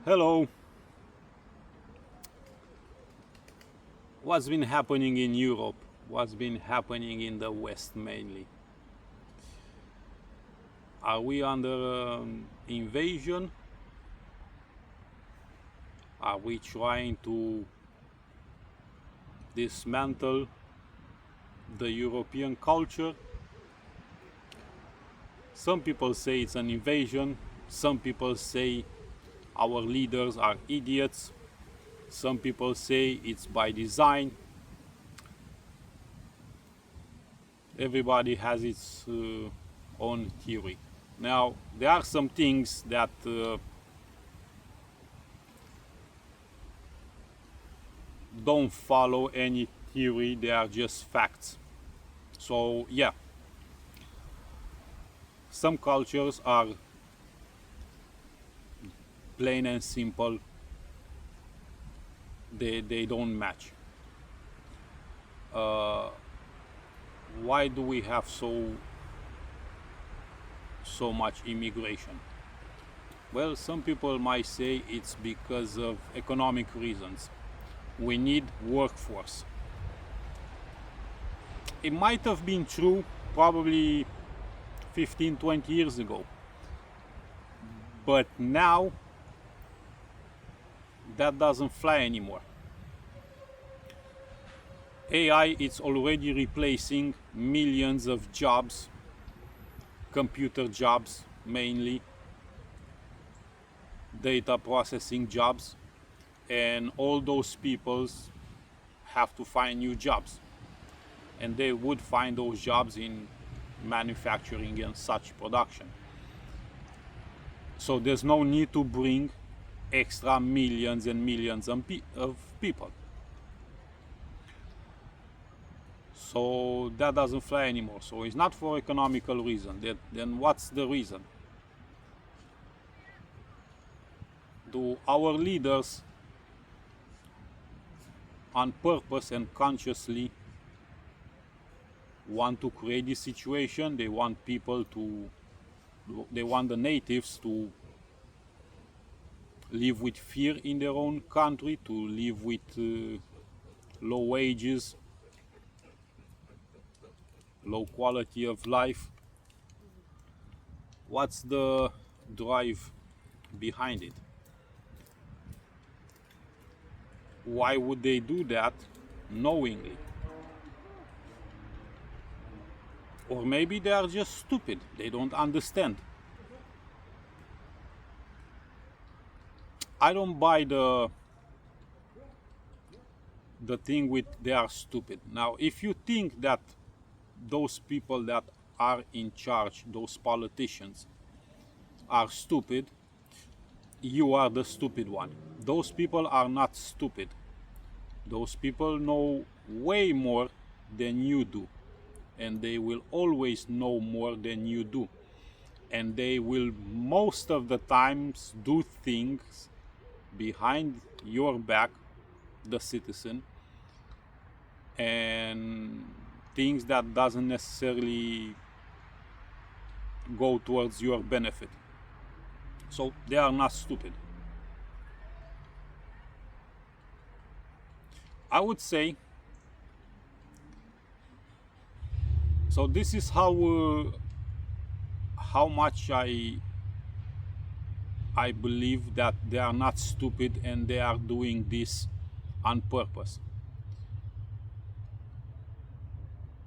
Hello. What's been happening in Europe? What's been happening in the West mainly? Are we under invasion? Are we trying to dismantle the European culture? Some people say it's an invasion. Some people say our leaders are idiots. Some people say it's by design. Everybody has its own theory. Now, there are some things that don't follow any theory, they are just facts. So, yeah, some cultures are plain and simple, they don't match. Uh, why do we have so much immigration? Well, some people might say it's because of economic reasons. We need workforce. It might have been true probably 15, 20 years ago. But now, that doesn't fly anymore. AI is already replacing millions of jobs, computer jobs mainly, data processing jobs, and all those people have to find new jobs. And they would find those jobs in manufacturing and such production. So there's no need to bring extra millions and millions of people. So that doesn't fly anymore. So it's not for economical reason. Then what's the reason? Do our leaders on purpose and consciously want to create this situation? They want the natives to live with fear in their own country, to live with low wages, low quality of life. What's the drive behind it? Why would they do that knowingly? Or maybe they are just stupid, they don't understand. I don't buy the thing with they are stupid. Now, if you think that those people that are in charge, those politicians, are stupid, you are the stupid one. Those people are not stupid. Those people know way more than you do. And they will always know more than you do. And they will most of the times do things behind your back, the citizen, and things that doesn't necessarily go towards your benefit. So they are not stupid. I would say, so this is how much I believe that they are not stupid and they are doing this on purpose.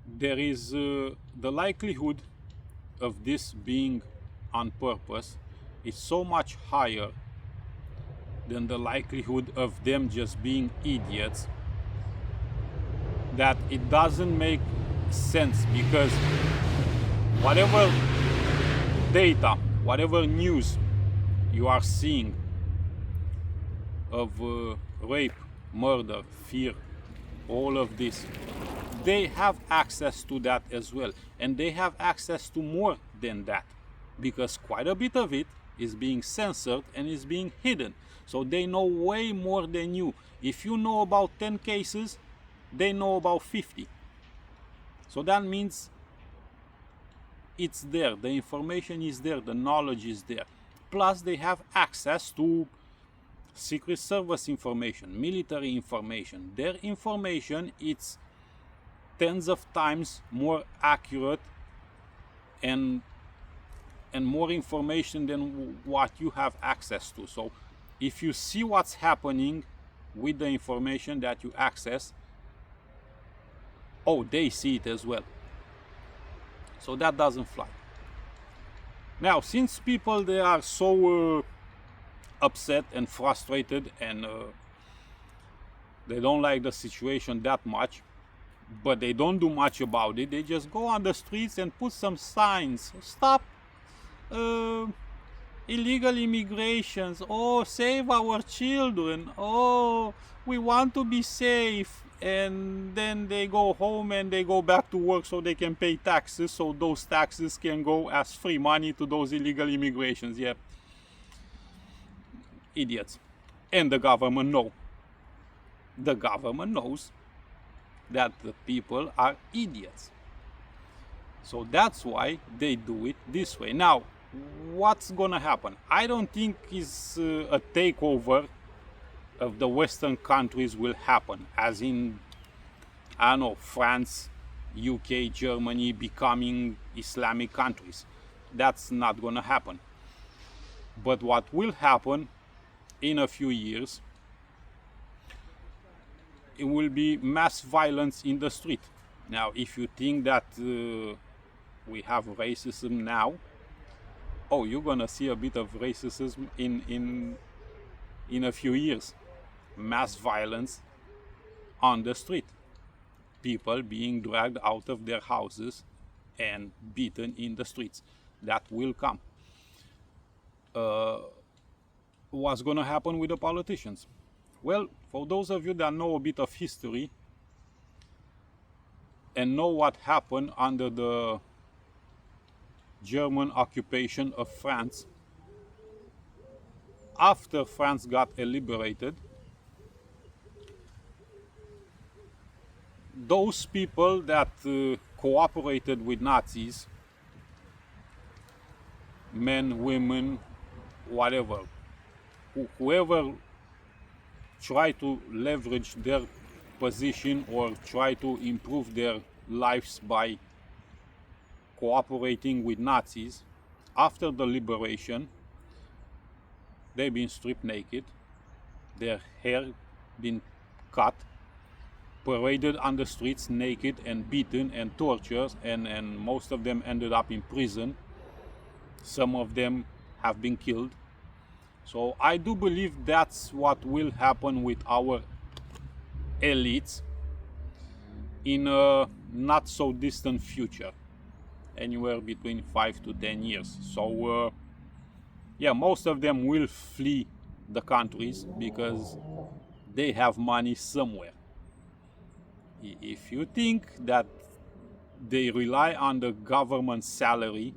There is the likelihood of this being on purpose is so much higher than the likelihood of them just being idiots that it doesn't make sense, because whatever data, whatever news you are seeing of rape, murder, fear, all of this, they have access to that as well. And they have access to more than that, because quite a bit of it is being censored and is being hidden. So they know way more than you. If you know about 10 cases, they know about 50. So that means it's there, the information is there, the knowledge is there. Plus they have access to Secret Service information, military information. Their information it's tens of times more accurate and more information than what you have access to. So if you see what's happening with the information that you access, oh, they see it as well. So that doesn't fly. Now, since people they are so upset and frustrated and they don't like the situation that much, but they don't do much about it, they just go on the streets and put some signs. Stop illegal immigrations. Oh, save our children. Oh, we want to be safe. And then they go home and they go back to work so they can pay taxes, so those taxes can go as free money to those illegal immigrations. Yeah, idiots. And the government knows. The government knows that the people are idiots. So that's why they do it this way. Now, what's gonna happen? I don't think it's a takeover of the Western countries will happen, as in, I don't know, France, UK, Germany becoming Islamic countries. That's not gonna happen. But what will happen in a few years, it will be mass violence in the street. Now, if you think that we have racism now, oh, you're gonna see a bit of racism in a few years. Mass violence on the street, people being dragged out of their houses and beaten in the streets. That will come. What's going to happen with the politicians? Well, for those of you that know a bit of history and know what happened under the German occupation of France, after France got liberated, those people that cooperated with Nazis, men, women, whatever, whoever tried to leverage their position or try to improve their lives by cooperating with Nazis, after the liberation, they've been stripped naked, their hair been cut, paraded on the streets naked and beaten and tortured, and most of them ended up in prison. Some of them have been killed. So I do believe that's what will happen with our elites in a not so distant future, anywhere between 5 to 10 years. So yeah, most of them will flee the countries because they have money somewhere. If you think that they rely on the government salary,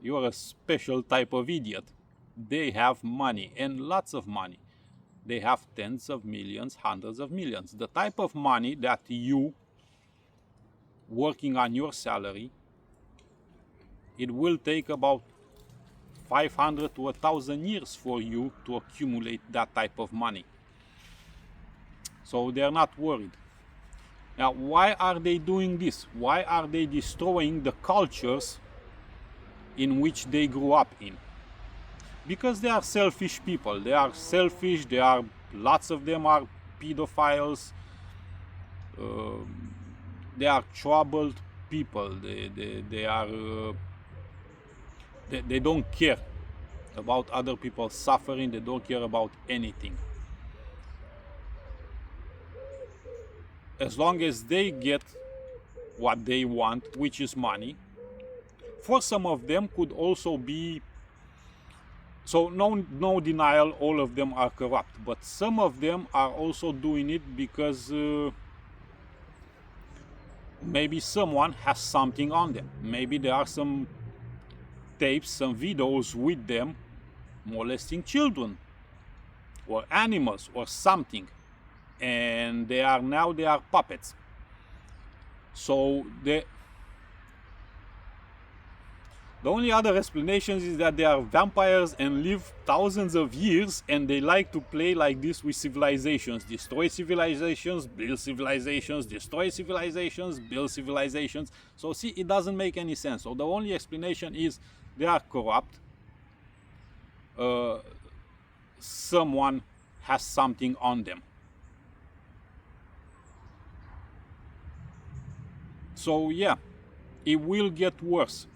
you're a special type of idiot. They have money, and lots of money. They have tens of millions, hundreds of millions. The type of money that you, working on your salary, it will take about 500 to 1,000 years for you to accumulate that type of money. So they're not worried. Now, why are they doing this? Why are they destroying the cultures in which they grew up in? Because they are selfish people. They are selfish. Lots of them are pedophiles. They are troubled people. They don't care about other people's suffering. They don't care about anything. As long as they get what they want, which is money. For some of them could also be, so no denial, all of them are corrupt, but some of them are also doing it because maybe someone has something on them. Maybe there are some tapes, some videos with them molesting children or animals or something, and they are puppets. The only other explanation is that they are vampires and live thousands of years, and they like to play like this with civilizations. Destroy civilizations, build civilizations, destroy civilizations, build civilizations. So see, it doesn't make any sense. So the only explanation is they are corrupt. Someone has something on them. So yeah, it will get worse.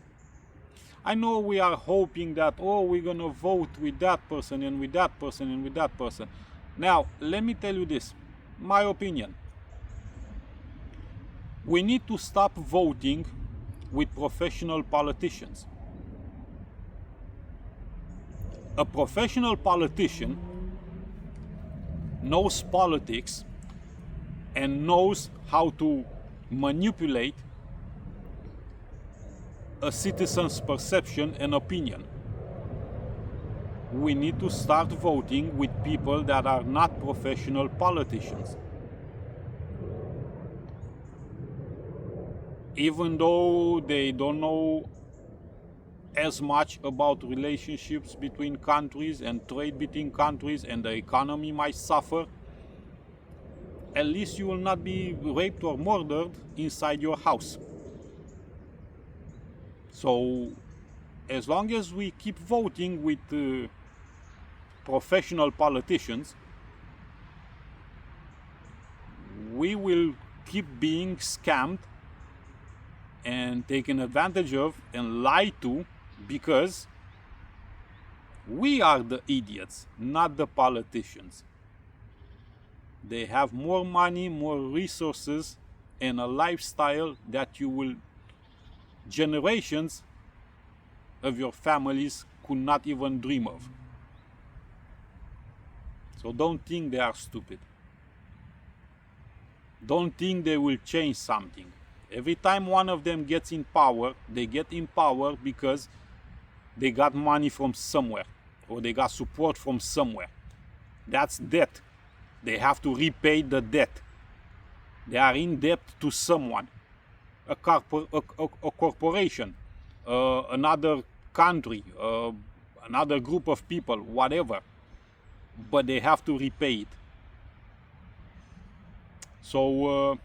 I know we are hoping that, oh, we're gonna vote with that person and with that person and with that person. Now, let me tell you this, my opinion. We need to stop voting with professional politicians. A professional politician knows politics and knows how to manipulate a citizen's perception and opinion. We need to start voting with people that are not professional politicians. Even though they don't know as much about relationships between countries and trade between countries, and the economy might suffer, at least you will not be raped or murdered inside your house. So, as long as we keep voting with professional politicians, we will keep being scammed and taken advantage of and lied to, because we are the idiots, not the politicians. They have more money, more resources, and a lifestyle that you will, generations of your families could not even dream of. So don't think they are stupid. Don't think they will change something. Every time one of them gets in power, they get in power because they got money from somewhere, or they got support from somewhere. That's debt. They have to repay the debt. They are in debt to someone, a corporation, another country, another group of people, whatever. But they have to repay it. So,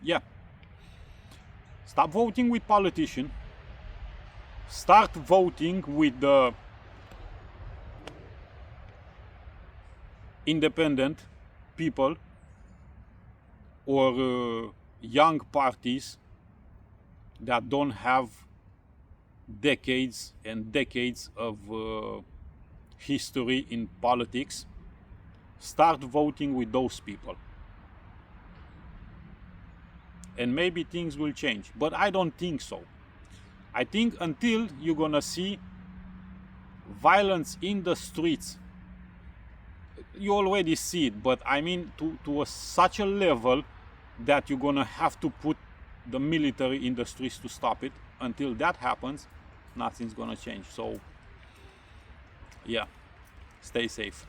yeah. Stop voting with politicians. Start voting with the independent people or young parties that don't have decades and decades of history in politics. Start voting with those people. And maybe things will change. But I don't think so. I think until you're gonna see violence in the streets, you already see it, but I mean to such a level that you're gonna have to put the military in the streets to stop it. Until that happens, nothing's gonna change. So yeah, stay safe.